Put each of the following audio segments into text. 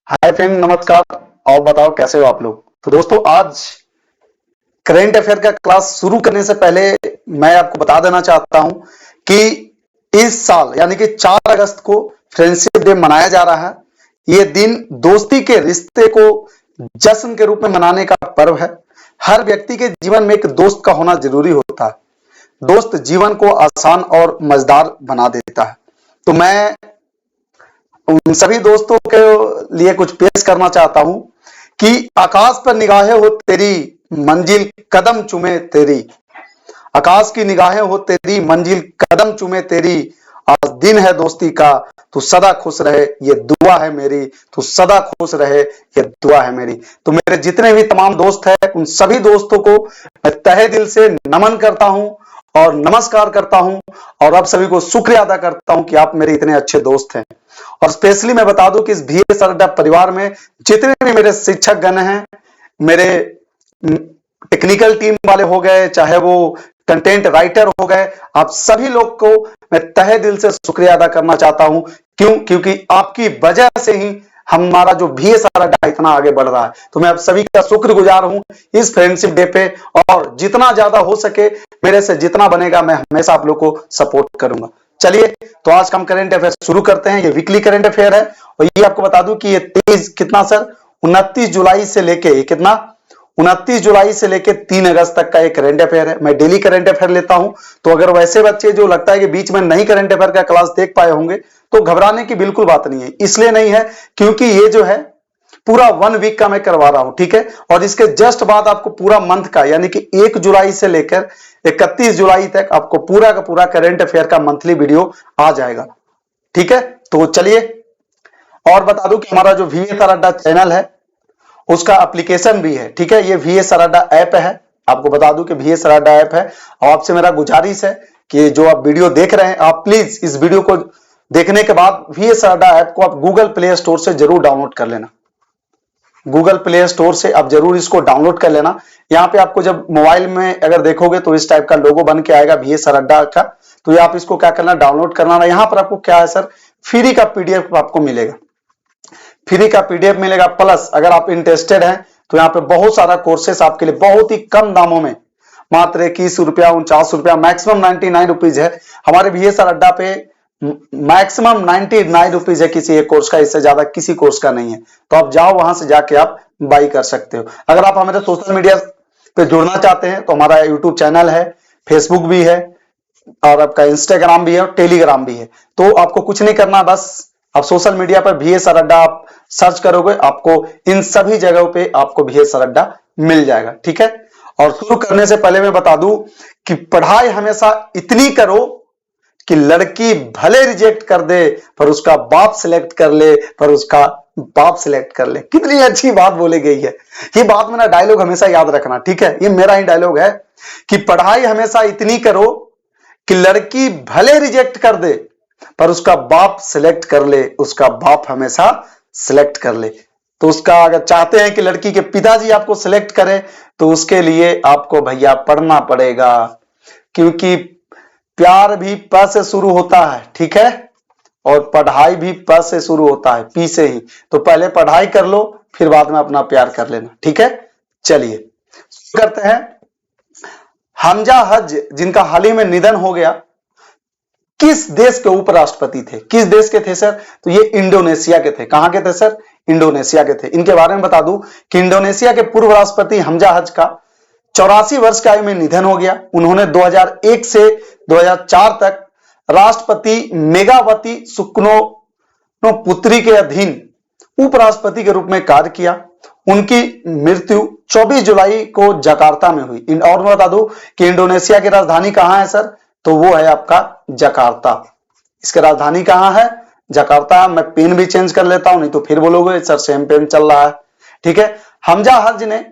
Hi friend, नमस्कार। और बताओ कैसे हो आप लोग। तो दोस्तों, आज करंट अफेयर का क्लास शुरू करने से पहले मैं आपको बता देना चाहता हूं कि इस साल यानी कि 4 अगस्त को फ्रेंडशिप डे मनाया जा रहा है। ये दिन दोस्ती के रिश्ते को जश्न के रूप में मनाने का पर्व है। हर व्यक्ति के जीवन में एक दोस्त का होना जरूरी होता है। दोस्त जीवन को आसान और मजेदार बना देता है। तो मैं उन सभी दोस्तों के लिए कुछ पेश करना चाहता हूं कि आकाश पर निगाहें हो तेरी, मंजिल कदम चूमे तेरी। आकाश की निगाहें हो तेरी, मंजिल कदम चूमे तेरी। आज दिन है दोस्ती का, तू सदा खुश रहे, ये दुआ है मेरी। तू सदा खुश रहे, ये दुआ है मेरी। तो मेरे जितने भी तमाम दोस्त हैं, उन सभी दोस्तों को मैं तहे दिल से नमन करता हूं और नमस्कार करता हूं और आप सभी को शुक्रिया अदा करता हूं कि आप मेरे इतने अच्छे दोस्त हैं। और स्पेशली मैं बता दूं कि इस VS अड्डा परिवार में जितने भी मेरे शिक्षक गण हैं, मेरे टेक्निकल टीम वाले हो गए, चाहे वो कंटेंट राइटर हो गए, आप सभी लोग को मैं तहे दिल से शुक्रिया अदा करना चाहता हूं। क्योंकि आपकी वजह से ही हमारा जो VS अड्डा इतना आगे बढ़ रहा है। तो मैं आप सभी का शुक्रगुजार हूं इस फ्रेंडशिप डे पे, और जितना ज्यादा हो सके मेरे से जितना बनेगा मैं हमेशा आप लोग को सपोर्ट करूंगा। चलिए, तो आज का हम करंट अफेयर शुरू करते हैं। ये वीकली करंट अफेयर है और ये आपको बता दूं कि ये 23 कितना सर 29 जुलाई से लेके कितना 29 जुलाई से लेके 3 अगस्त तक का एक करंट अफेयर है। मैं डेली करंट अफेयर लेता हूं। तो अगर वैसे बच्चे जो लगता है कि बीच में नहीं करंट अफेयर का क्लास देख पाए होंगे, तो घबराने की बिल्कुल बात नहीं है। इसलिए नहीं है क्योंकि ये जो है पूरा 1 वीक का मैं करवा रहा हूं, ठीक है। और इसके जस्ट बाद आपको पूरा मंथ का यानी कि 1 जुलाई से लेकर 31 जुलाई तक आपको पूरा का पूरा करंट अफेयर का मंथली वीडियो आ जाएगा, ठीक है। तो चलिए, और बता दूं कि हमारा जो VS अड्डा चैनल है उसका एप्लीकेशन भी है, ठीक है। ये VS अड्डा ऐप है। आपको बता दूं कि VS अड्डा ऐप है। और आपसे मेरा गुजारिश है कि जो आप वीडियो देख रहे हैं, आप प्लीज इस वीडियो को देखने के बाद VS अड्डा ऐप को आप गूगल प्ले स्टोर से जरूर डाउनलोड कर लेना। गूगल प्ले स्टोर से आप जरूर इसको डाउनलोड कर लेना। यहाँ पे आपको जब मोबाइल में अगर देखोगे तो इस टाइप का लोगो बन के आएगा VS अड्डा का। तो ये आप इसको क्या करना, डाउनलोड करना। यहाँ पर आपको क्या है सर, फ्री का PDF आपको मिलेगा। फ्री का PDF मिलेगा, प्लस अगर आप इंटरेस्टेड हैं तो यहाँ पे बहुत सारा कोर्सेस आपके लिए बहुत ही कम दामों में, मात्र 21 रुपया 49 रुपया, मैक्सिमम 99 रुपीज है हमारे VS अड्डा पे। मैक्सिमम 99 रुपीज है किसी एक कोर्स का, इससे ज्यादा किसी कोर्स का नहीं है। तो आप जाओ, वहां से जाके आप बाई कर सकते हो। अगर आप हमारे सोशल मीडिया पे जुड़ना चाहते हैं तो हमारा यूट्यूब चैनल है, फेसबुक भी है और आपका इंस्टाग्राम भी है और टेलीग्राम भी है। तो आपको कुछ नहीं करना, बस आप सोशल मीडिया पर VS अड्डा आप सर्च करोगे, आपको इन सभी जगहों पे आपको VS अड्डा मिल जाएगा, ठीक है। और शुरू करने से पहले मैं बता दूं कि पढ़ाई हमेशा इतनी करो कि लड़की भले रिजेक्ट कर दे पर उसका बाप सिलेक्ट कर ले, पर उसका बाप सिलेक्ट कर ले। कितनी अच्छी बात बोली गई है। ये बात मेरा डायलॉग हमेशा याद रखना, ठीक है। ये मेरा ही डायलॉग है कि पढ़ाई हमेशा इतनी करो कि लड़की भले रिजेक्ट कर दे पर उसका बाप सिलेक्ट कर ले, उसका बाप हमेशा सिलेक्ट कर ले। तो उसका अगर चाहते हैं कि लड़की के पिताजी आपको सिलेक्ट करें तो उसके लिए आपको भैया पढ़ना पड़ेगा, क्योंकि प्यार भी प से शुरू होता है, ठीक है। और पढ़ाई भी प से शुरू होता है, पी से ही। तो पहले पढ़ाई कर लो, फिर बाद में अपना प्यार कर लेना, ठीक है। चलिए शुरू करते हैं। हमजा हज जिनका हाल ही में निधन हो गया, किस देश के उपराष्ट्रपति थे? किस देश के थे सर? तो ये इंडोनेशिया के थे। कहां के थे सर? इंडोनेशिया के थे। इनके बारे में बता दूं कि इंडोनेशिया के पूर्व राष्ट्रपति हमजा हज का 84 वर्ष की आयु में निधन हो गया। उन्होंने 2001 से 2004 तक राष्ट्रपति मेगावती सुकर्णो पुत्री के अधीन उपराष्ट्रपति के रूप में कार्य किया। उनकी मृत्यु 24 जुलाई को जकार्ता में हुई। और मैं बता दूं कि इंडोनेशिया की राजधानी कहां है सर? तो वो है आपका जकार्ता। इसकी राजधानी कहां है? जकार्ता। मैं पेन भी चेंज कर लेता हूं, नहीं तो फिर बोलोगे सर सेम पेन चल रहा है, ठीक है। हमजा हज ने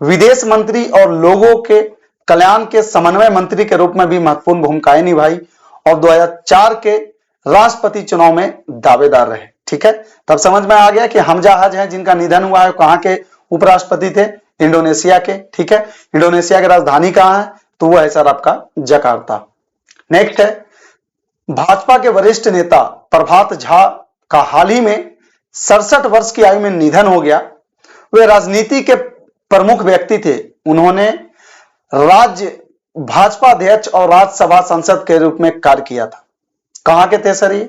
विदेश मंत्री और लोगों के कल्याण के समन्वय मंत्री के रूप में भी महत्वपूर्ण भूमिकाएं निभाई और 2004 के राष्ट्रपति चुनाव में दावेदार रहे, ठीक है। तब समझ में आ गया कि हमजा हज है जिनका निधन हुआ है, कहां के उपराष्ट्रपति थे? इंडोनेशिया के, ठीक है। इंडोनेशिया की राजधानी कहां है? तो वो है सर आपका जकार्ता। नेक्स्ट है, भाजपा के वरिष्ठ नेता प्रभात झा का हाल ही में 67 वर्ष की आयु में निधन हो गया। वे राजनीति के प्रमुख व्यक्ति थे। उन्होंने राज्य भाजपा अध्यक्ष और राज्यसभा सांसद के रूप में कार्य किया था। कहां के थे सर ये?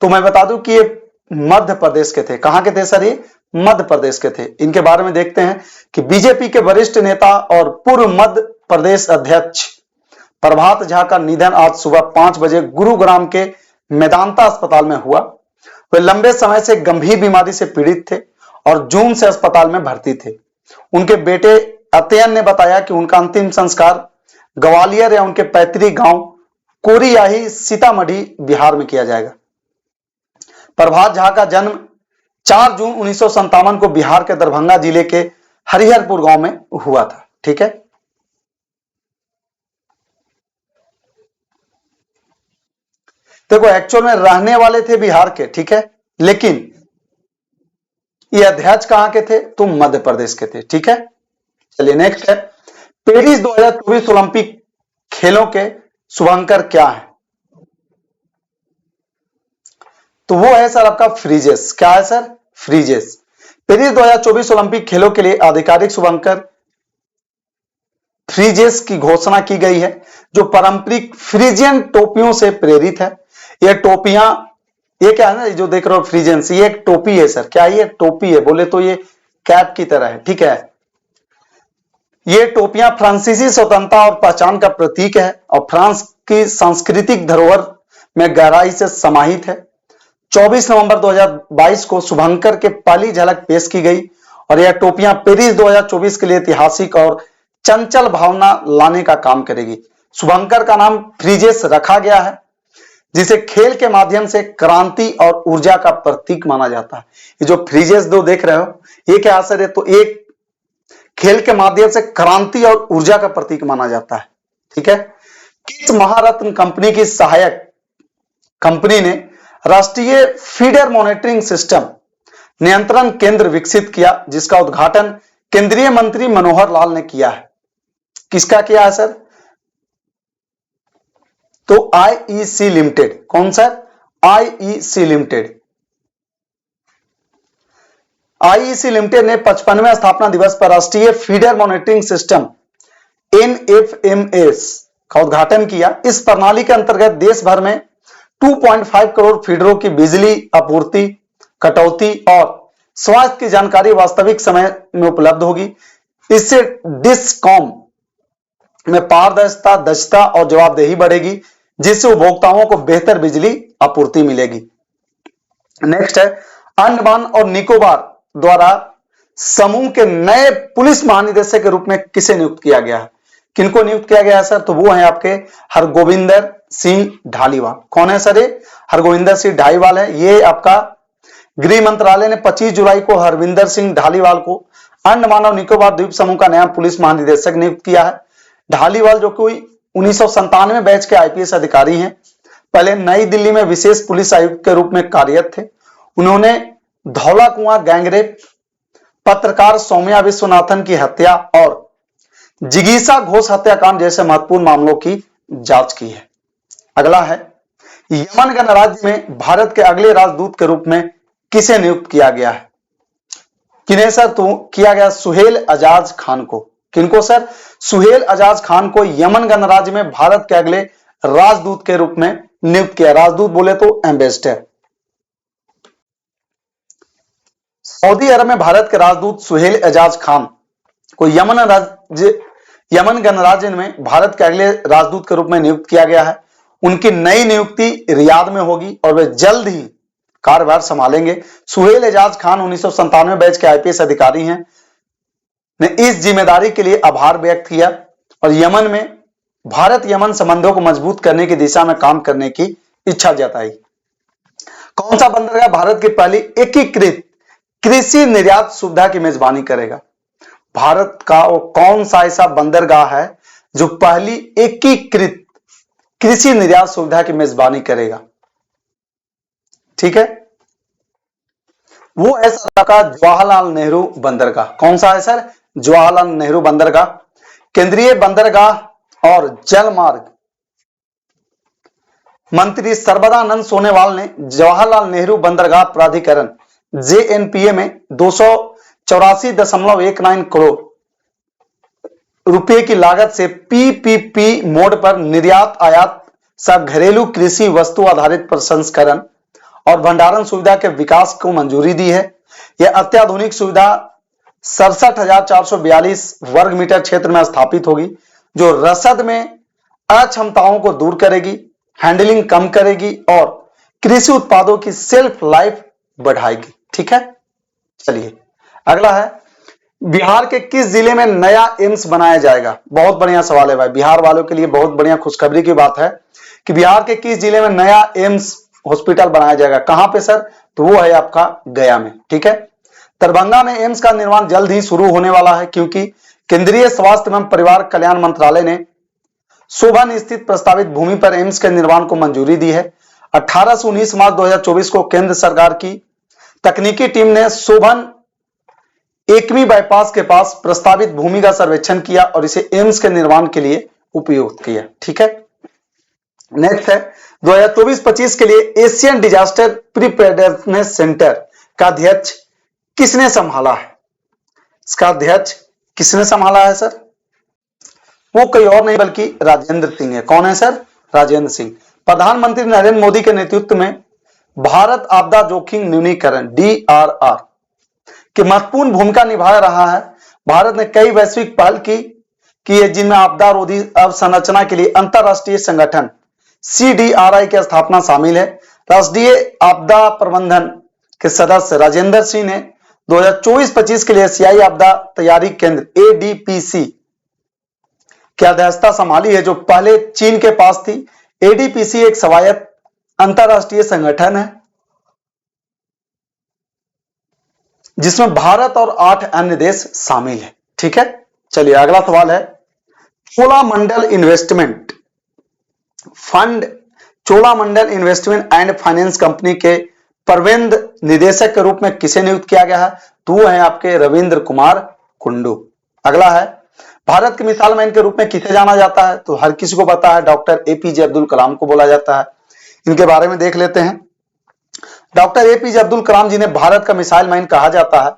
तो मैं बता दूं कि ये मध्य प्रदेश के थे। कहां के थे सर ये? मध्य प्रदेश के थे। इनके बारे में देखते हैं कि बीजेपी के वरिष्ठ नेता और पूर्व मध्य प्रदेश अध्यक्ष प्रभात झा का निधन आज सुबह 5 बजे गुरुग्राम के मेदांता अस्पताल में हुआ। वे लंबे समय से गंभीर बीमारी से पीड़ित थे और जून से अस्पताल में भर्ती थे। उनके बेटे अत्ययन ने बताया कि उनका अंतिम संस्कार ग्वालियर या उनके पैतृक गांव कोरियाही सीतामढ़ी बिहार में किया जाएगा। प्रभात झा का जन्म 4 जून 1957 को बिहार के दरभंगा जिले के हरिहरपुर गांव में हुआ था। ठीक है, देखो एक्चुअल में रहने वाले थे बिहार के, ठीक है, लेकिन ये अध्यक्ष कहां के थे? तो मध्य प्रदेश के थे। ठीक है, चलिए नेक्स्ट है, पेरिस 2024 ओलंपिक खेलों के शुभंकर क्या है? तो वो है सर आपका फ्रीजेस। क्या है सर? फ्रीजेस। पेरिस 2024 ओलंपिक खेलों के लिए आधिकारिक शुभंकर फ्रीजेस की घोषणा की गई है, जो पारंपरिक फ्रीजियन टोपियों से प्रेरित है। ये टोपियां, ये क्या है ना, जो देख रहे हो फ्रीजेंस, ये एक टोपी है सर। क्या ये टोपी है? बोले तो ये कैप की तरह है। ठीक है, ये टोपियां फ्रांसीसी स्वतंत्रता और पहचान का प्रतीक है और फ्रांस की सांस्कृतिक धरोहर में गहराई से समाहित है। 24 नवंबर 2022 को शुभंकर के पहली झलक पेश की गई और यह टोपियां पेरिस 2024 के लिए ऐतिहासिक और चंचल भावना लाने का काम करेगी। शुभंकर का नाम फ्रीजेस रखा गया है, जिसे खेल के माध्यम से क्रांति और ऊर्जा का प्रतीक माना जाता है। ये जो फ्रीजेस दो देख रहे हो, ये क्या असर है? तो एक खेल के माध्यम से क्रांति और ऊर्जा का प्रतीक माना जाता है। ठीक है, किस महारत्न कंपनी की सहायक कंपनी ने राष्ट्रीय फीडर मॉनिटरिंग सिस्टम नियंत्रण केंद्र विकसित किया, जिसका उद्घाटन केंद्रीय मंत्री मनोहर लाल ने किया है? किसका किया है सर? तो आईईसी लिमिटेड। कौन sir? IEC limited. IEC limited ने 55वें स्थापना दिवस पर राष्ट्रीय फीडर मॉनिटरिंग सिस्टम एनएफएमएस का उद्घाटन किया। इस प्रणाली के अंतर्गत देश भर में 2.5 करोड़ फीडरों की बिजली आपूर्ति, कटौती और स्वास्थ्य की जानकारी वास्तविक समय में उपलब्ध होगी। इससे डिस्कॉम में पारदर्शिता, दक्षता और जवाबदेही बढ़ेगी, जिससे उपभोक्ताओं को बेहतर बिजली आपूर्ति मिलेगी। नेक्स्ट है, अंडमान और निकोबार द्वारा समूह के नए पुलिस महानिदेशक के रूप में किसे नियुक्त किया गया है? किनको नियुक्त किया गया है सर? तो वो है आपके हरगोविंदर सिंह ढालीवाल। कौन है सर ये? हरगोविंदर सिंह ढालीवाल है। ये आपका गृह मंत्रालय ने 25 जुलाई को हरविंदर सिंह ढालीवाल को अंडमान और निकोबार द्वीप समूह का नया पुलिस महानिदेशक नियुक्त किया है। ढालीवाल जो कोई 1997 बैच के आईपीएस अधिकारी हैं, पहले नई दिल्ली में विशेष पुलिस आयुक्त के रूप में कार्यरत थे। उन्होंने धौला कुआं गैंगरेप, पत्रकार सौम्या विश्वनाथन की हत्या और जिगीसा घोष हत्याकांड जैसे महत्वपूर्ण मामलों की जांच की है। अगला है, यमन गणराज्य में भारत के अगले राजदूत के रूप में किसे नियुक्त किया गया है? किन्हें सर? तो किया गया सुहेल एजाज खान को। किनको सर? सुहेल एजाज खान को यमन गणराज्य में भारत के अगले राजदूत के रूप में नियुक्त किया। राजदूत बोले तो एम्बेसडर। सऊदी अरब में भारत के राजदूत सुहेल एजाज खान को यमन गणराज्य में भारत के अगले राजदूत के रूप में नियुक्त किया गया है। उनकी नई नियुक्ति रियाद में होगी और वे जल्द ही कार्यभार संभालेंगे। सुहेल एजाज खान 1997 बैच के आईपीएस अधिकारी हैं, ने इस जिम्मेदारी के लिए आभार व्यक्त किया और यमन में भारत यमन संबंधों को मजबूत करने की दिशा में काम करने की इच्छा जताई। कौन सा बंदरगाह भारत की पहली एकीकृत कृषि निर्यात सुविधा की मेजबानी करेगा? भारत का वो कौन सा ऐसा बंदरगाह है जो पहली एकीकृत कृषि निर्यात सुविधा की मेजबानी करेगा? ठीक है, वो है सर का जवाहरलाल नेहरू बंदरगाह। कौन सा है सर? जवाहरलाल नेहरू बंदरगाह। केंद्रीय बंदरगाह और जलमार्ग मंत्री सर्बानंद सोनोवाल ने जवाहरलाल नेहरू बंदरगाह प्राधिकरण JNPA में 284.19 करोड़ रुपए की लागत से PPP मोड पर निर्यात आयात सह घरेलू कृषि वस्तु आधारित प्रसंस्करण और भंडारण सुविधा के विकास को मंजूरी दी है। यह अत्याधुनिक सुविधा 67,442 वर्ग मीटर क्षेत्र में स्थापित होगी, जो रसद में अक्षमताओं को दूर करेगी, हैंडलिंग कम करेगी और कृषि उत्पादों की सेल्फ लाइफ बढ़ाएगी। ठीक है, चलिए अगला है, बिहार के किस जिले में नया एम्स बनाया जाएगा? बहुत बढ़िया सवाल है भाई, बिहार वालों के लिए बहुत बढ़िया खुशखबरी की बात है कि बिहार के किस जिले में नया एम्स हॉस्पिटल बनाया जाएगा। कहां पे सर? तो वो है आपका गया में। ठीक है, दरभंगा में एम्स का निर्माण जल्द ही शुरू होने वाला है, क्योंकि केंद्रीय स्वास्थ्य एवं परिवार कल्याण मंत्रालय ने शोभन स्थित प्रस्तावित भूमि पर एम्स के निर्माण को मंजूरी दी है। 18 से 19 मार्च 2024 को केंद्र सरकार की तकनीकी टीम ने शोभन एकमी बाईपास के पास प्रस्तावित भूमि का सर्वेक्षण किया और इसे एम्स के निर्माण के लिए उपयोग किया। ठीक है, नेक्स्ट है 2024-25 के लिए एशियन डिजास्टर प्रिपेयर्डनेस सेंटर का अध्यक्ष किसने संभाला है? इसका अध्यक्ष किसने संभाला है सर? वो कोई और नहीं बल्कि राजेंद्र सिंह है। कौन है सर? राजेंद्र सिंह। प्रधानमंत्री नरेंद्र मोदी के नेतृत्व में भारत आपदा जोखिम न्यूनीकरण DRR की महत्वपूर्ण भूमिका निभा रहा है। भारत ने कई वैश्विक पहल की है, जिनमें आपदा रोधी अवसंरचना के लिए अंतरराष्ट्रीय संगठन CDRI की स्थापना शामिल है। राष्ट्रीय आपदा प्रबंधन के सदस्य राजेंद्र सिंह ने 2024-25 के लिए एशियाई आपदा तैयारी केंद्र ADPC की अध्यक्षता संभाली है, जो पहले चीन के पास थी। ADPC एक स्वायत्त अंतरराष्ट्रीय संगठन है जिसमें भारत और 8 अन्य देश शामिल है। ठीक है, चलिए अगला सवाल है, Cholamandalam investment fund, Cholamandalam investment and finance company के प्रबंध निदेशक के रूप में किसे नियुक्त किया गया है? तो वो है आपके रविंद्र कुमार कुंडू। अगला है, भारत के मिसाइल मैन के रूप में किसे जाना जाता है? तो हर किसी को पता है, डॉक्टर APJ अब्दुल कलाम को बोला जाता है। इनके बारे में देख लेते हैं। डॉक्टर APJ अब्दुल कलाम जी ने भारत का मिसाइल मैन कहा जाता है।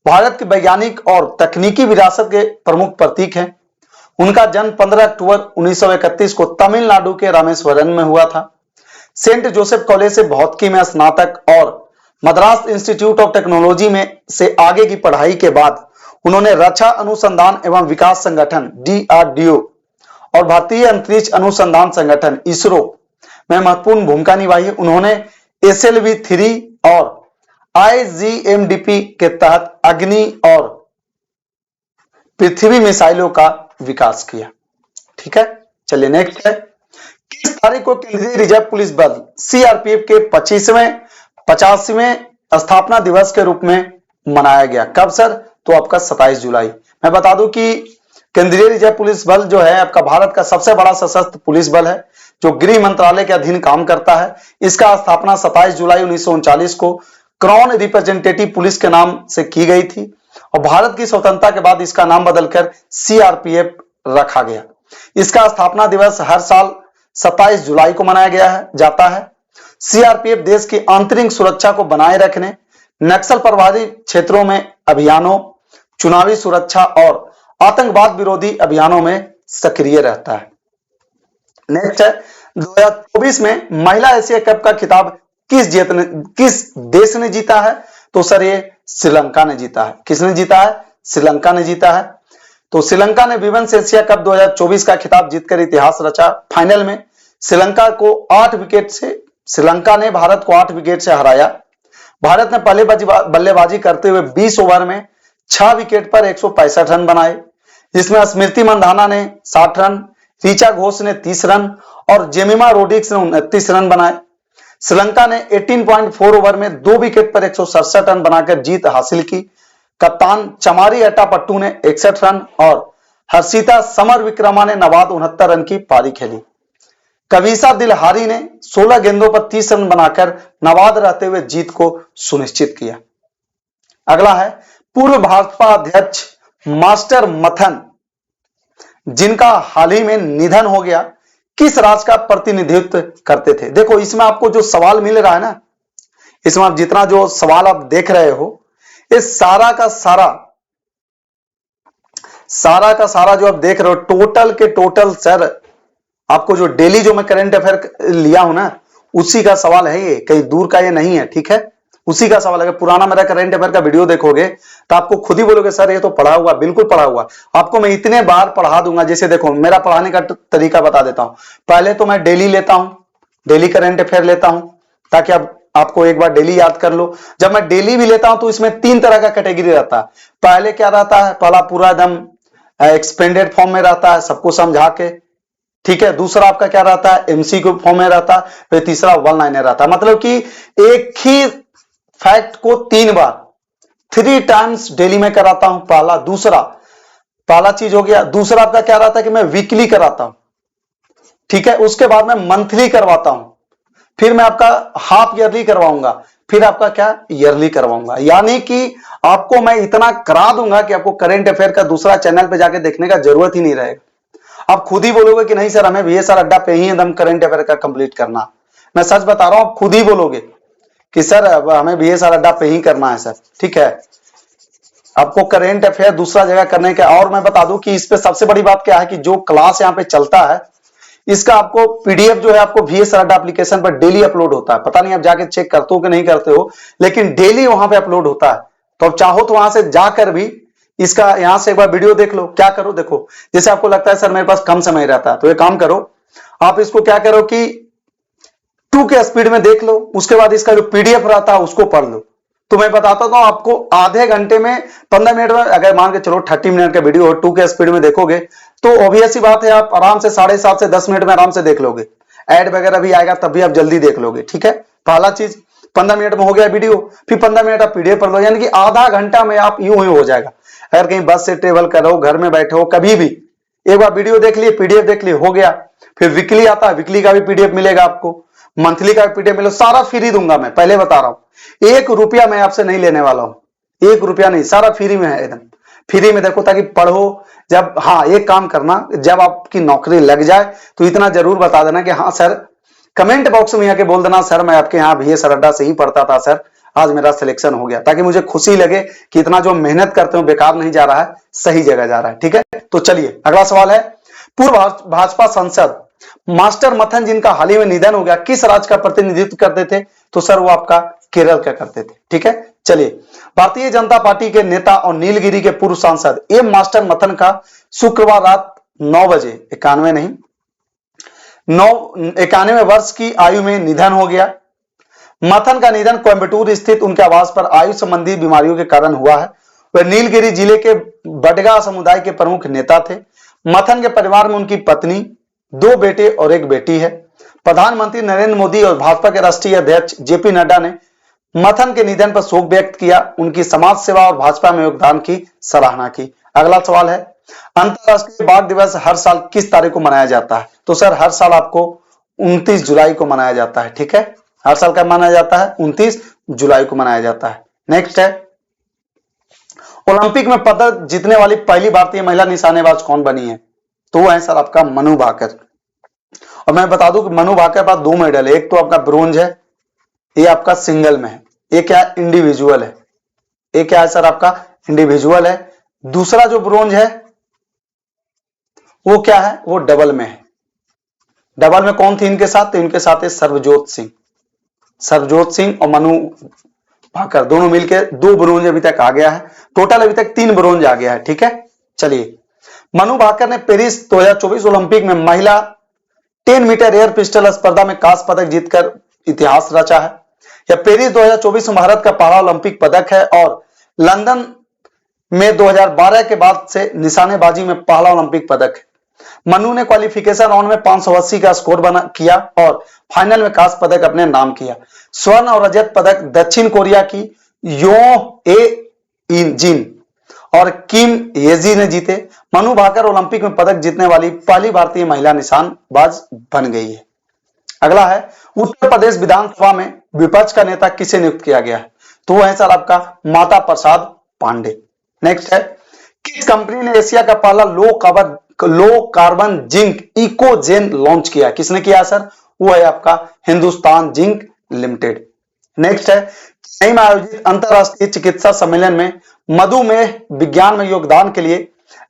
भारत के वैज्ञानिक और तकनीकी विरासत के प्रमुख प्रतीक हैं। उनका जन्म 15 अक्टूबर 1931 को तमिलनाडु के रामेश्वरम में हुआ था। सेंट जोसेफ कॉलेज से भौतिकी में स्नातक और मद्रास इंस्टीट्यूट ऑफ टेक्नोलॉजी में से आगे की पढ़ाई के बाद उन्होंने रक्षा अनुसंधान एवं विकास संगठन DRDO और भारतीय अंतरिक्ष अनुसंधान संगठन ISRO में महत्वपूर्ण भूमिका निभाई है। उन्होंने SLV-3 और IGMDP के तहत अग्नि और पृथ्वी मिसाइलों का विकास किया। ठीक है, चलिए नेक्स्ट है, किस तारीख को केंद्रीय रिजर्व पुलिस बल CRPF के 50वें स्थापना दिवस के रूप में मनाया गया? कब सर? तो आपका 27 जुलाई। मैं बता दूं कि केंद्रीय रिजर्व पुलिस बल जो है आपका भारत का सबसे बड़ा सशस्त्र पुलिस बल है, जो गृह मंत्रालय के अधीन काम करता है। इसका स्थापना 27 जुलाई 1939 को क्राउन रिप्रेजेंटेटिव पुलिस के नाम से की गई थी और भारत की स्वतंत्रता के बाद इसका नाम बदलकर CRPF रखा गया। इसका स्थापना दिवस हर साल 27 जुलाई को मनाया जाता है। CRPF देश की आंतरिक सुरक्षा को बनाए रखने, नक्सल प्रभावित क्षेत्रों में अभियानों, चुनावी सुरक्षा और आतंकवाद विरोधी अभियानों में सक्रिय रहता है। नेक्स्ट है, 2024 में महिला एशिया कप का खिताब किस देश ने जीता है? तो सर ये श्रीलंका ने जीता है। किसने जीता है? श्रीलंका ने जीता है। तो श्रीलंका ने विमेंस एशिया कप 2024 का खिताब जीतकर इतिहास रचा। फाइनल में श्रीलंका ने भारत को 8 विकेट से हराया। भारत ने पहले बल्लेबाजी करते हुए 20 ओवर में 6 विकेट पर 165 रन बनाए, जिसमें स्मृति मंधाना ने 60 रन, ऋचा घोष ने 30 रन और जेमिमा रोड्रिग्स ने 29 रन बनाए। श्रीलंका ने 18.4 ओवर में 2 विकेट पर 167 रन बनाकर जीत हासिल की। कप्तान चमारी अट्टापट्टू ने 61 रन और हर्षिता समर विक्रमा ने नवाद 69 रन की पारी खेली। कविसा दिलहारी ने 16 गेंदों पर 30 रन बनाकर नवाद रहते हुए जीत को सुनिश्चित किया। अगला है, पूर्व भाजपा अध्यक्ष मास्टर मथन, जिनका हाल ही में निधन हो गया, किस राज्य का प्रतिनिधित्व करते थे? देखो इसमें आपको जो सवाल मिल रहा है ना, इसमें आप जितना जो सवाल आप देख रहे हो, इस सारा का सारा जो आप देख रहे हो, टोटल के टोटल सर, आपको जो डेली जो मैं करंट अफेयर लिया हूं ना, उसी का सवाल है ये, कहीं दूर का ये नहीं है, ठीक है। उसी का सवाल है। पुराना मेरा करंट अफेयर का वीडियो देखोगे तो आपको खुद ही बोलोगे सर ये तो पढ़ा हुआ, बिल्कुल पढ़ा हुआ। आपको मैं इतने बार पढ़ा दूंगा। जैसे देखो मेरा पढ़ाने का तरीका बता देता हूं। पहले तो मैं डेली लेता हूं, डेली करंट अफेयर लेता हूं, ताकि आपको एक बार डेली याद कर लो। जब मैं डेली भी लेता हूं तो इसमें 3 तरह का कैटेगरी रहता है। पहले क्या रहता है, पहला पूरा एकदम एक्सपेंडेड फॉर्म में रहता है, सबको समझा के, ठीक है। दूसरा आपका क्या रहता है, एमसीक्यू फॉर्म में रहता है। फिर तीसरा वन लाइनर रहता है, मतलब कि एक ही फैक्ट को 3 बार, 3 टाइम्स डेली में कराता हूं। पहला चीज हो गया। दूसरा आपका क्या रहता है कि मैं वीकली कराता हूं, ठीक है। उसके बाद मैं मंथली करवाता हूं, फिर मैं आपका हाफ ईयरली करवाऊंगा, फिर आपका क्या ईयरली करवाऊंगा। यानी कि आपको मैं इतना करा दूंगा कि आपको करंट अफेयर का दूसरा चैनल पे जाके देखने का जरूरत ही नहीं रहेगा। आप खुद ही बोलोगे कि नहीं सर, हमें VSR अड्डा पे ही एकदम करंट अफेयर का कंप्लीट करना। मैं सच बता रहा हूं, आप खुद ही बोलोगे कि सर अब हमें VSR अड्डा पे ही करना है सर, ठीक है। आपको करंट अफेयर दूसरा जगह करने का, और मैं बता दूं कि इस पे सबसे बड़ी बात क्या है कि जो क्लास यहाँ पे चलता है, इसका आपको पीडीएफ जो है आपको VSR अड्डा एप्लीकेशन पर डेली अपलोड होता है। पता नहीं आप जाके चेक करते हो कि नहीं करते हो, लेकिन डेली वहां पे अपलोड होता है। तो आप चाहो तो वहां से जाकर भी इसका यहां से एक बार वीडियो देख लो। क्या करो, देखो जैसे आपको लगता है सर मेरे पास कम समय रहता है, तो ये काम करो, आप इसको क्या करो कि 2 के स्पीड में देख लो, उसके बाद इसका जो पीडीएफ रहता है उसको पढ़ लो। तो मैं बताता हूं आपको, आधे घंटे में 15 मिनट में, अगर मान के चलो 30 मिनट का वीडियो हो, 2 के स्पीड में देखोगे तो ऑब्वियस सी बात है आप आराम से 7.5 से 10 मिनट में आराम से देख लोगे। ऐड वगैरह भी आएगा तब भी आप जल्दी देख लोगे, ठीक है। पहला चीज 15 मिनट में हो गया वीडियो, फिर 15 मिनट आप पीडीएफ पढ़ लो, यानी कि आधा घंटा में आप यूं ही हो जाएगा। अगर कहीं बस से ट्रेवल कर रहे हो, घर में बैठे हो, कभी भी एक बार वीडियो देख लिए, पीडीएफ देख लिए, हो गया। फिर वीकली आता है, वीकली का भी पीडीएफ मिलेगा आपको, मंथली का पीडीएफ मिलेगा, सारा फ्री दूंगा मैं, पहले बता रहा हूं। 1 रुपया मैं आपसे नहीं लेने वाला हूं, 1 रुपया नहीं, सारा फ्री में है, एकदम फ्री में। देखो ताकि पढ़ो जब, हाँ एक काम करना, जब आपकी नौकरी लग जाए तो इतना जरूर बता देना कि हाँ सर, कमेंट बॉक्स में आके बोल देना सर मैं आपके यहाँ VSR अड्डा से ही पढ़ता था सर, आज मेरा सिलेक्शन हो गया, ताकि मुझे खुशी लगे कि इतना जो मेहनत करते हो बेकार नहीं जा रहा है, सही जगह जा रहा है, ठीक है। तो चलिए अगला सवाल है, पूर्व भाजपा सांसद मास्टर मथन जिनका हाल ही में निधन हो गया, किस राज्य का प्रतिनिधित्व करते थे? तो सर वो आपका केरल का करते थे, ठीक है। चलिए, भारतीय जनता पार्टी के नेता और नीलगिरी के पूर्व सांसद एम मास्टर मथन का शुक्रवार रात 9 बजे, 91 नहीं, 91 वर्ष की आयु में निधन हो गया। मथन का निधन कोयम्बटूर स्थित उनके आवास पर आयु संबंधी बीमारियों के कारण हुआ है। वह नीलगिरी जिले के बडगा समुदाय के प्रमुख नेता थे। मथन के परिवार में उनकी पत्नी, 2 बेटे और 1 बेटी है। प्रधानमंत्री नरेंद्र मोदी और भाजपा के राष्ट्रीय अध्यक्ष JP नड्डा ने मथन के निधन पर शोक व्यक्त किया, उनकी समाज सेवा और भाजपा में योगदान की सराहना की। अगला सवाल है, अंतरराष्ट्रीय बाघ दिवस हर साल किस तारीख को मनाया जाता है? तो सर हर साल आपको 29 जुलाई को मनाया जाता है, ठीक है। हर साल कब मनाया जाता है? 29 जुलाई को मनाया जाता है। नेक्स्ट है, ओलंपिक में पदक जीतने वाली पहली भारतीय महिला निशानेबाज कौन बनी है? तो वो है सर आपका मनु भाकर। और मैं बता दूं कि मनु भाकर के पास 2 मेडल है, एक तो आपका ब्रोंज है, ये आपका सिंगल में है, एक क्या इंडिविजुअल है, एक क्या है सर आपका इंडिविजुअल है। दूसरा जो ब्रोंज है वो क्या है? वो डबल में है। डबल में कौन थी इनके साथ? तो इनके साथ है सर्वजोत सिंह और मनु भाकर, दोनों मिलकर 2 ब्रोंज अभी तक आ गया है। टोटल अभी तक 3 ब्रोंज आ गया है, ठीक है। चलिए, मनु भाकर ने पेरिस 2024 ओलंपिक में महिला 10 मीटर एयर पिस्टल स्पर्धा में कांस्य पदक जीतकर इतिहास रचा है। यह पेरिस 2024 में भारत का पहला ओलंपिक पदक है और लंदन में 2012 के बाद से निशानेबाजी में पहला ओलंपिक पदक है। मनु ने क्वालिफिकेशन राउंड में 580 का स्कोर किया और फाइनल में कांस्य पदक अपने नाम किया। स्वर्ण और रजत पदक दक्षिण कोरिया की यो ए जिन और किम येजी ने जीते। मनु भाकर ओलंपिक में पदक जीतने वाली पहली भारतीय महिला निशानेबाज बन गई है। अगला है, उत्तर प्रदेश विधानसभा में विपक्ष का नेता किसे नियुक्त किया गया है? तो वो है सर आपका माता प्रसाद पांडे। नेक्स्ट है, किस कंपनी ने एशिया का पहला लो कार्बन जिंक इकोजेन लॉन्च किया? किसने किया सर? वो है आपका हिंदुस्तान जिंक लिमिटेड। नेक्स्ट है, चेन्नई में आयोजित अंतरराष्ट्रीय चिकित्सा सम्मेलन में मधुमेह विज्ञान में योगदान के लिए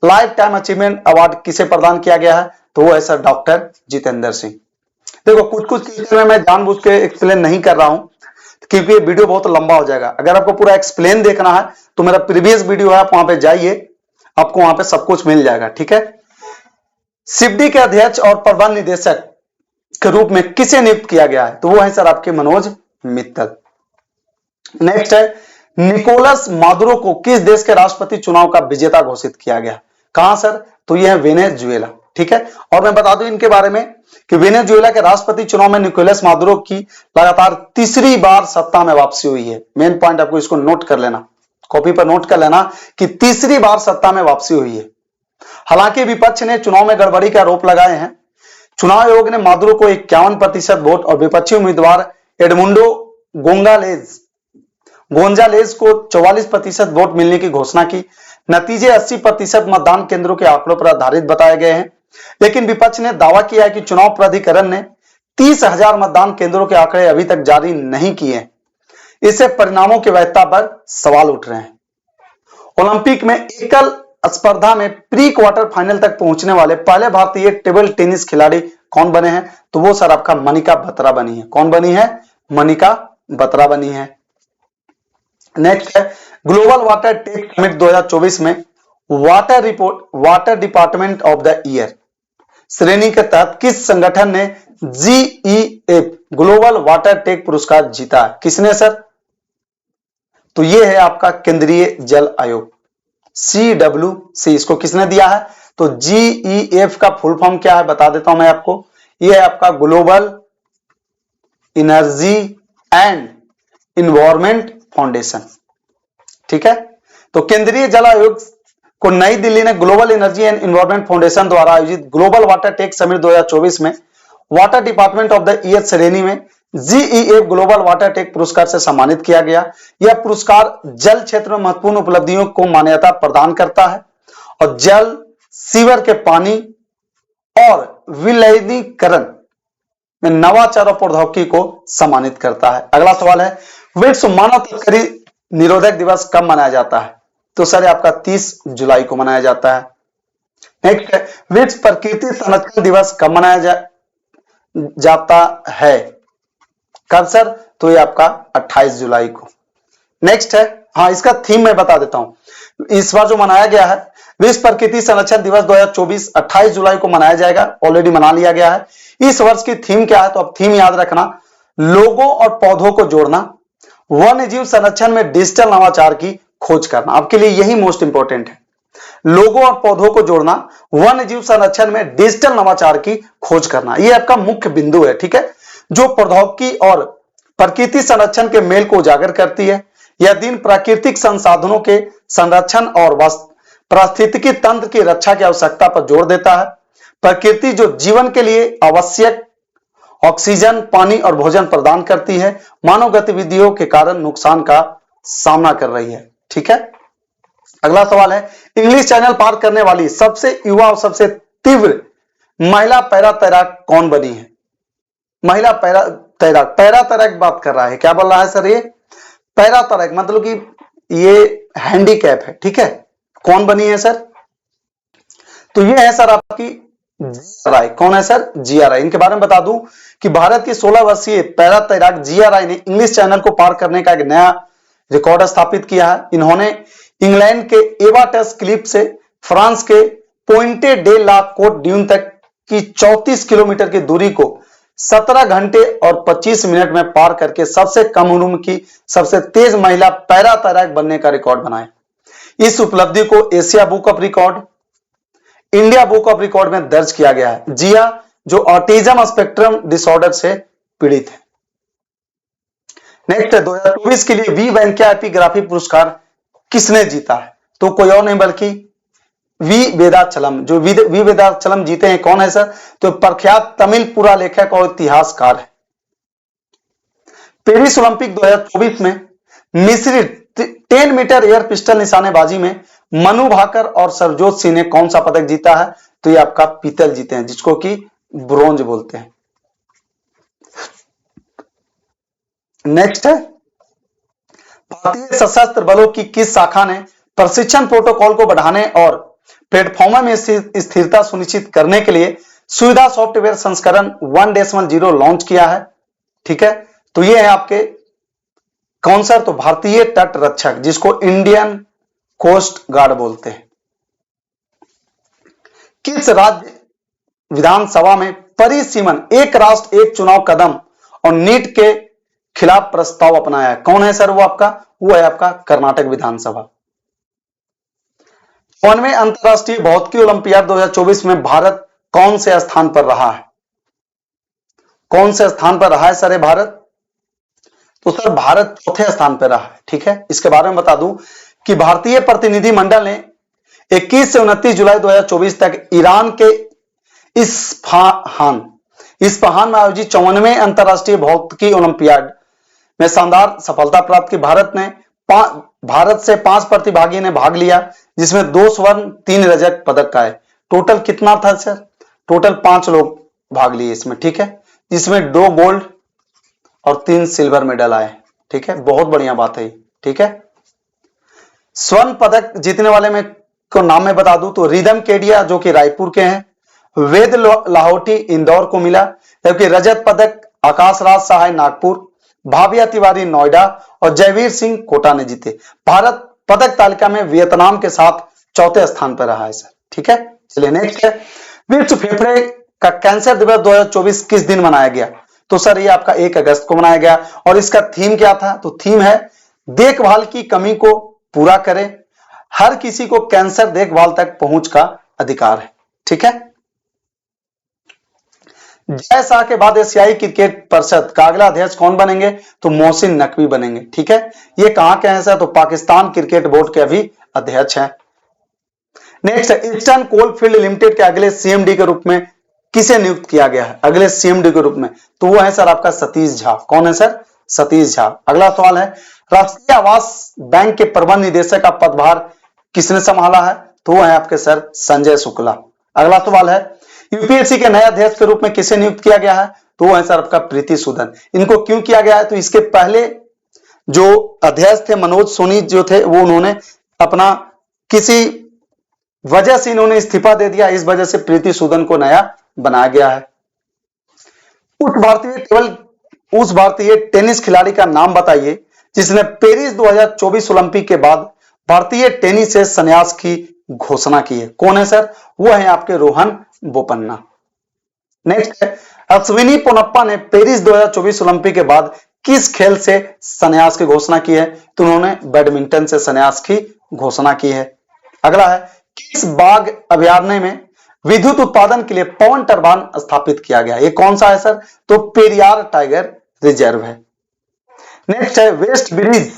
लाइफ टाइम अचीवमेंट अवार्ड किसे प्रदान किया गया है? तो वो है सर डॉक्टर जितेंद्र सिंह। देखो कुछ कुछ चीजें मैं जानबूझ के एक्सप्लेन नहीं कर रहा हूं क्योंकि ये वीडियो बहुत लंबा हो जाएगा। अगर आपको पूरा एक्सप्लेन देखना है तो मेरा प्रीवियस वीडियो है, आप वहां पे जाइए, आपको वहां पे सब कुछ मिल जाएगा। ठीक है। सिफडी के अध्यक्ष और प्रबंध निदेशक के रूप में किसे नियुक्त किया गया है? तो वो है सर आपके मनोज मित्तल। नेक्स्ट है, निकोलस मादुरो को किस देश के राष्ट्रपति चुनाव का विजेता घोषित किया गया? कहां सर? तो यह है वेनेजुएला। ठीक है। और मैं बता दूं इनके बारे में कि वेनेजुएला के राष्ट्रपति चुनाव में निकोलस मादुरो की लगातार तीसरी बार सत्ता में वापसी हुई है। मेन पॉइंट आपको इसको नोट कर लेना, कॉपी पर नोट कर लेना कि तीसरी बार सत्ता में वापसी हुई है। हालांकि विपक्ष ने चुनाव में गड़बड़ी के आरोप लगाए हैं। चुनाव आयोग ने मादुरो को 51% वोट और विपक्षी उम्मीदवार एडमुंडो गोंजालेज को 44% वोट मिलने की घोषणा की। नतीजे 80% मतदान केंद्रों के आंकड़ों पर आधारित बताए गए हैं, लेकिन विपक्ष ने दावा किया है कि चुनाव प्राधिकरण ने 30,000 मतदान केंद्रों के आंकड़े अभी तक जारी नहीं किए। इससे परिणामों की वैधता पर सवाल उठ रहे हैं। ओलंपिक में एकल स्पर्धा में प्री क्वार्टर फाइनल तक पहुंचने वाले पहले भारतीय टेबल टेनिस खिलाड़ी कौन बने हैं? तो वो सर आपका मनिका बत्रा बनी है। कौन बनी है? मनिका बत्रा बनी है। नेक्स्ट है, ग्लोबल वाटर टेक समिट 2024 में water department of the year श्रेणी के तहत किस संगठन ने GEF ग्लोबल वाटर टेक पुरस्कार जीता है? किसने सर? तो ये है आपका केंद्रीय जल आयोग CWC। इसको किसने दिया है? तो GEF का फुल फॉर्म क्या है बता देता हूं मैं आपको। ये है आपका global energy and environment foundation. ठीक है। तो केंद्रीय जल आयोग को नई दिल्ली ने global energy and environment foundation द्वारा आयोजित ग्लोबल वाटर टेक समिट 2024 में water department of the year श्रेणी में GEF ग्लोबल वाटर टेक पुरस्कार से सम्मानित किया गया। यह पुरस्कार जल क्षेत्र में महत्वपूर्ण उपलब्धियों को मान्यता प्रदान करता है और जल, सीवर के पानी और विलयनीकरण में नवाचार और प्रौद्योगिकी को सम्मानित करता है। अगला सवाल है, विश्व मानव तस्करी निरोधक दिवस कब मनाया जाता है? तो सर आपका 30 जुलाई को मनाया जाता है। नेक्स्ट है, विश्व प्रकृति संरक्षण दिवस कब मनाया जाता है? कब सर? तो ये आपका 28 जुलाई को। नेक्स्ट है, हाँ इसका थीम मैं बता देता हूं। इस बार जो मनाया गया है विश्व प्रकृति संरक्षण दिवस 2024 28 जुलाई को मनाया जाएगा, ऑलरेडी मना लिया गया है। इस वर्ष की थीम क्या है? तो अब थीम याद रखना, लोगों और पौधों को जोड़ना, वन्य जीव संरक्षण में डिजिटल नवाचार की खोज करना। आपके लिए यही मोस्ट इंपॉर्टेंट है, लोगों और पौधों को जोड़ना, वन्य जीव संरक्षण में डिजिटल नवाचार की खोज करना। यह आपका मुख्य बिंदु है। ठीक है, जो प्रौद्योगिकी और प्रकृति संरक्षण के मेल को उजागर करती है। यह दिन प्राकृतिक संसाधनों के संरक्षण और पारिस्थितिकी तंत्र की रक्षा की आवश्यकता पर जोर देता है। प्रकृति जो जीवन के लिए आवश्यक ऑक्सीजन, पानी और भोजन प्रदान करती है, मानव गतिविधियों के कारण नुकसान का सामना कर रही है। ठीक है। अगला सवाल है, इंग्लिश चैनल पार करने वाली सबसे युवा और सबसे तीव्र महिला पैरा तैराक कौन बनी है? महिला पैरा तैराक बात कर रहा है। क्या बोल रहा है सर? ये पैरा तैराक मतलब कि ये हैंडीकैप है। ठीक है, कौन बनी है सर? तो ये है सर आपकी जिया राय। कौन है सर? जिया राय। इनके बारे में बता दूं कि भारत की 16 वर्षीय पैरा तैराक जिया राय ने इंग्लिश चैनल को पार करने का एक नया रिकॉर्ड स्थापित किया है। इन्होंने इंग्लैंड के एवाटस क्लिफ से फ्रांस के पोइंटे डे ला कोट ड्यून तक की 34 किलोमीटर की दूरी को 17 घंटे और 25 मिनट में पार करके सबसे कम उम्र की सबसे तेज महिला पैरा तैराक बनने का रिकॉर्ड बनाया। इस उपलब्धि को Asia book of record, India book of record में दर्ज किया गया है। जिया जो ऑटिज्म स्पेक्ट्रम डिसऑर्डर से पीड़ित है। नेक्स्ट है, 2024 के लिए वी वेंकैया एपिग्राफी पुरस्कार किसने जीता है? तो कोई और नहीं बल्कि वी वेदाचलम। जो वी वेदाचलम जीते हैं कौन है सर? तो प्रख्यात तमिल पुरा लेखक और इतिहासकार है। पेरिस ओलंपिक 2024 में मिश्रित 10 मीटर एयर पिस्टल निशानेबाजी में मनु भाकर और सरजोत सिंह ने कौन सा पदक जीता है? तो ये आपका पीतल जीते हैं, जिसको कि ब्रोंज बोलते हैं। नेक्स्ट है, भारतीय सशस्त्र बलों की किस शाखा ने प्रशिक्षण प्रोटोकॉल को बढ़ाने और प्लेटफॉर्म में स्थिरता सुनिश्चित करने के लिए सुविधा सॉफ्टवेयर संस्करण 1.10 लॉन्च किया है? ठीक है, तो ये है आपके कौन सा? तो भारतीय तट रक्षक, जिसको इंडियन कोस्ट गार्ड बोलते हैं। किस राज्य विधानसभा में परिसीमन एक राष्ट्र एक चुनाव कदम और नीट के खिलाफ प्रस्ताव अपनाया है? कौन है सर वो आपका? वो है आपका कर्नाटक विधानसभा। 94वें अंतरराष्ट्रीय भौतिकी ओलंपियाड 2024 में भारत कौन से स्थान पर रहा है? कौन से स्थान पर रहा है सर भारत? तो सर भारत चौथे स्थान पर रहा है। ठीक है, इसके बारे में बता दूं कि भारतीय प्रतिनिधि मंडल ने 21 से 29 जुलाई 2024 तक ईरान के इस्फहान में आयोजित 54वें अंतरराष्ट्रीय भौतिकी ओलंपियाड में शानदार सफलता प्राप्त की। भारत से 5 प्रतिभागी ने भाग लिया, जिसमें 2 स्वर्ण 3 रजत पदक आए। टोटल कितना था सर? टोटल 5 लोग भाग लिए इसमें। ठीक है, जिसमें 2 गोल्ड और 3 सिल्वर मेडल आए। ठीक है, बहुत बढ़िया बात है। ठीक है, स्वर्ण पदक जीतने वाले में को नाम में बता दूं तो रिदम केडिया जो कि रायपुर के हैं, वेद लाहौटी इंदौर को मिला, जबकि रजत पदक आकाश राज सहाय नागपुर, भाविया तिवारी नोएडा और जयवीर सिंह कोटा ने जीते। भारत पदक तालिका में वियतनाम के साथ चौथे स्थान पर रहा है सर। ठीक है, चलिए नेक्स्ट है, विश्व फेफड़े का कैंसर दिवस 2024 किस दिन मनाया गया? तो सर ये आपका 1 अगस्त को मनाया गया। और इसका थीम क्या था? तो थीम है देखभाल की कमी को पूरा करें, हर किसी को कैंसर देखभाल तक पहुंच का अधिकार है। ठीक है, जय शाह के बाद एशियाई क्रिकेट परिषद का अगला अध्यक्ष कौन बनेंगे? तो मोहसिन नकवी बनेंगे। ठीक है, ये कहां के हैं सर? तो पाकिस्तान क्रिकेट बोर्ड के अभी अध्यक्ष हैं। नेक्स्ट है, ईस्टर्न कोल फील्ड लिमिटेड के अगले सीएमडी के रूप में किसे नियुक्त किया गया है? अगले सीएमडी के रूप में तो वो है सर आपका सतीश झा। कौन है सर? सतीश झा। अगला सवाल है, राष्ट्रीय आवास बैंक के प्रबंध निदेशक का पदभार किसने संभाला है? तो वो है आपके सर संजय शुक्ला। अगला सवाल है, यूपीएससी के नए अध्यक्ष के रूप में किसे नियुक्त किया गया है? तो वो है सर आपका प्रीति सूदन। इनको क्यों किया गया है? तो इसके पहले जो अध्यक्ष थे मनोज सोनी जो थे, वो उन्होंने अपना किसी वजह से इन्होंने इस्तीफा दे दिया, इस वजह से प्रीति सूदन को नया बनाया गया है। उस भारतीय टेनिस खिलाड़ी का नाम बताइए जिसने पेरिस 2024 ओलंपिक के बाद भारतीय टेनिस से संन्यास की घोषणा की है। कौन है सर? वो है आपके रोहन बोपन्ना। नेक्स्ट है, अश्विनी पोनप्पा ने पेरिस 2024 ओलंपिक के बाद किस खेल से संन्यास की घोषणा की है? तो उन्होंने बैडमिंटन से संन्यास की घोषणा की है। अगला है, किस बाघ अभयारण्य में विद्युत उत्पादन के लिए पवन टरबाइन स्थापित किया गया? ये कौन सा है सर? तो पेरियार टाइगर रिजर्व है। नेक्स्ट है, वेस्ट ब्रिज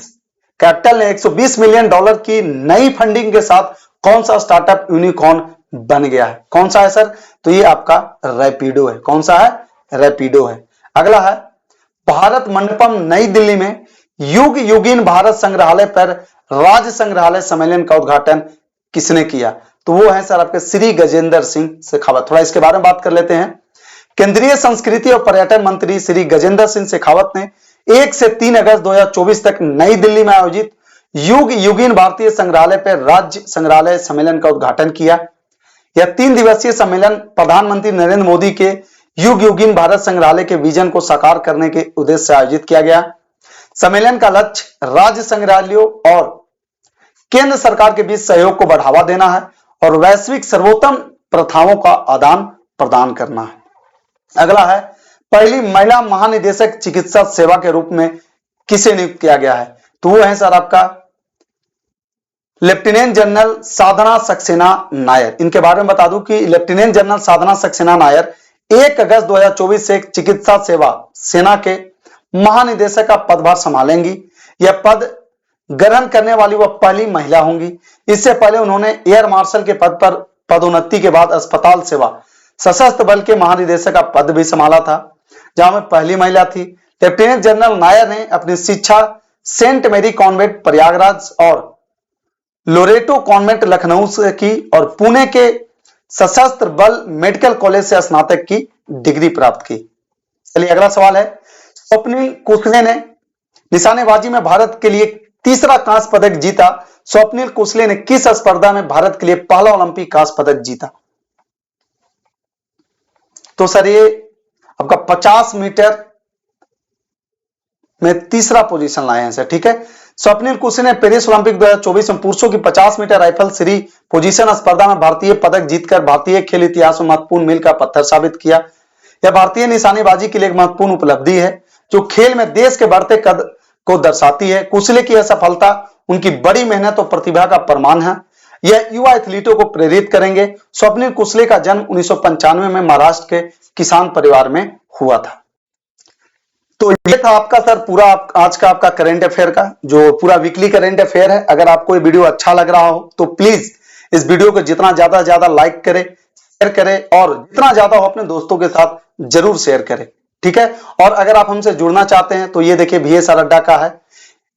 कैपिटल ने $120 मिलियन की नई फंडिंग के साथ कौन सा स्टार्टअप यूनिकॉर्न बन गया है? कौन सा है सर? तो ये आपका रैपिडो है। कौन सा है? रैपिडो है। अगला है, भारत मंडपम नई दिल्ली में युग युगीन भारत संग्रहालय पर राज्य संग्रहालय सम्मेलन का उद्घाटन किसने किया? तो वो है सर आपके श्री गजेंद्र सिंह शेखावत। थोड़ा इसके बारे में बात कर लेते हैं। केंद्रीय संस्कृति और पर्यटन मंत्री श्री गजेंद्र सिंह शेखावत ने 1 से 3 अगस्त 2024 तक नई दिल्ली में आयोजित युग युगीन भारतीय संग्रहालय पर राज्य संग्रहालय सम्मेलन का उद्घाटन किया। यह 3 दिवसीय सम्मेलन प्रधानमंत्री नरेंद्र मोदी के युग युगीन भारत संग्रहालय के विजन को साकार करने के उद्देश्य से आयोजित किया गया। सम्मेलन का लक्ष्य राज्य संग्रहालयों और केंद्र सरकार के बीच सहयोग को बढ़ावा देना है और वैश्विक सर्वोत्तम प्रथाओं का आदान प्रदान करना है। अगला है, पहली महिला महानिदेशक चिकित्सा सेवा के रूप में किसे नियुक्त किया गया है? तो वो है सर आपका लेफ्टिनेंट जनरल साधना सक्सेना नायर। इनके बारे में बता दूं कि लेफ्टिनेंट जनरल साधना सक्सेना नायर 1 अगस्त 2024 से चिकित्सा सेवा सेना के महानिदेशक का पदभार संभालेंगी। यह पद ग्रहण करने वाली वह पहली महिला होंगी। इससे पहले उन्होंने एयर मार्शल के पद पर पदोन्नति के बाद अस्पताल सेवा सशस्त्र बल के महानिदेशक का पद भी संभाला था, जहां में पहली महिला थी। लेफ्टिनेंट जनरल नायर ने अपनी शिक्षा सेंट मेरी कॉन्वेंट प्रयागराज और लोरेटो कॉन्वेंट लखनऊ से की और पुणे के सशस्त्र बल मेडिकल कॉलेज से स्नातक की डिग्री प्राप्त की। चलिए अगला सवाल है, स्वप्निल कुसले ने निशानेबाजी में भारत के लिए तीसरा कांस्य पदक जीता। स्वप्निल कुसले ने किस स्पर्धा में भारत के लिए पहला ओलंपिक कांस्य पदक जीता? तो सर ये आपका 50 मीटर में तीसरा पोजीशन लाए हैं सर, ठीक है। स्वप्निल कुसले ने पेरिस ओलंपिक 2024 में पुरुषों की 50 मीटर राइफल सीरी पोजीशन स्पर्धा में भारतीय पदक जीतकर भारतीय खेल इतिहास में महत्वपूर्ण मील का पत्थर साबित किया। यह भारतीय निशानेबाजी के लिए एक महत्वपूर्ण उपलब्धि है जो खेल में देश के बढ़ते कद को दर्शाती है। कुसले की यह सफलता उनकी बड़ी मेहनत और प्रतिभा का प्रमाण है। यह युवा एथलीटों को प्रेरित करेंगे। स्वप्निल कुसले का जन्म 1995 में महाराष्ट्र के किसान परिवार में हुआ था। तो ये था आपका सर पूरा आज का आपका करंट अफेयर का जो पूरा वीकली करंट अफेयर है। अगर आपको ये वीडियो अच्छा लग रहा हो तो प्लीज इस वीडियो को जितना ज्यादा लाइक करें, शेयर करें और जितना ज्यादा हो अपने दोस्तों के साथ जरूर शेयर करें, ठीक है। और अगर आप हमसे जुड़ना चाहते हैं तो ये देखिए VS अड्डा का है,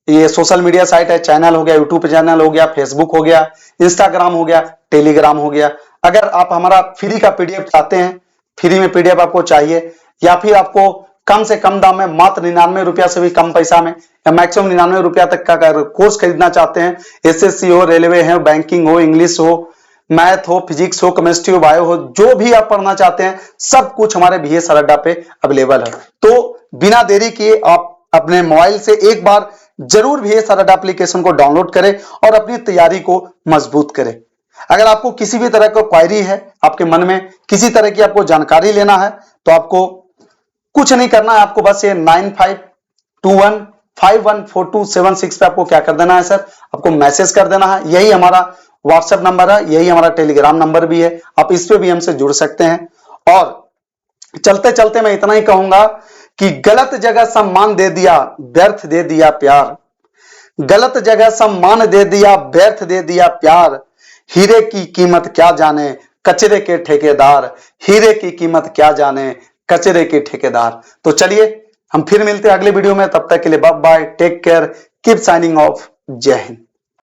ये सोशल मीडिया साइट है, चैनल हो गया, यूट्यूब चैनल हो गया, फेसबुक हो गया, इंस्टाग्राम हो गया, टेलीग्राम हो गया। अगर आप हमारा फ्री का PDF चाहते हैं, फ्री में PDF आपको चाहिए या फिर आपको कम से कम दाम में मात्र 99 रुपया से भी कम पैसा में या मैक्सिमम 99 रुपया तक का अगर कोर्स खरीदना चाहते हैं, SSC हो, रेलवे है, बैंकिंग हो, इंग्लिश हो, मैथ हो, फिजिक्स हो, केमिस्ट्री हो, बायो हो, जो भी आप पढ़ना चाहते हैं सब कुछ हमारे VS अड्डा पे अवेलेबल है। तो बिना देरी किए आप अपने मोबाइल से एक बार जरूर VS अड्डा एप्लीकेशन को डाउनलोड करें और अपनी तैयारी को मजबूत करें। अगर आपको किसी भी तरह का क्वेरी है, आपके मन में किसी तरह की आपको जानकारी लेना है तो आपको कुछ नहीं करना है, आपको बस ये 9521514276 पे आपको क्या कर देना है सर, आपको मैसेज कर देना है। यही हमारा व्हाट्सएप नंबर है, यही हमारा टेलीग्राम नंबर भी है, आप इस पे भी हमसे जुड़ सकते हैं। और चलते चलते मैं इतना ही कहूंगा कि गलत जगह सम्मान दे दिया, व्यर्थ दे दिया प्यार। गलत जगह सम्मान दे दिया, व्यर्थ दे दिया प्यार। हीरे की कीमत क्या जाने कचरे के ठेकेदार। हीरे की कीमत क्या जाने कचरे के ठेकेदार। तो चलिए हम फिर मिलते हैं अगले वीडियो में, तब तक के लिए bye bye, take care, keep signing off, जय हिंद।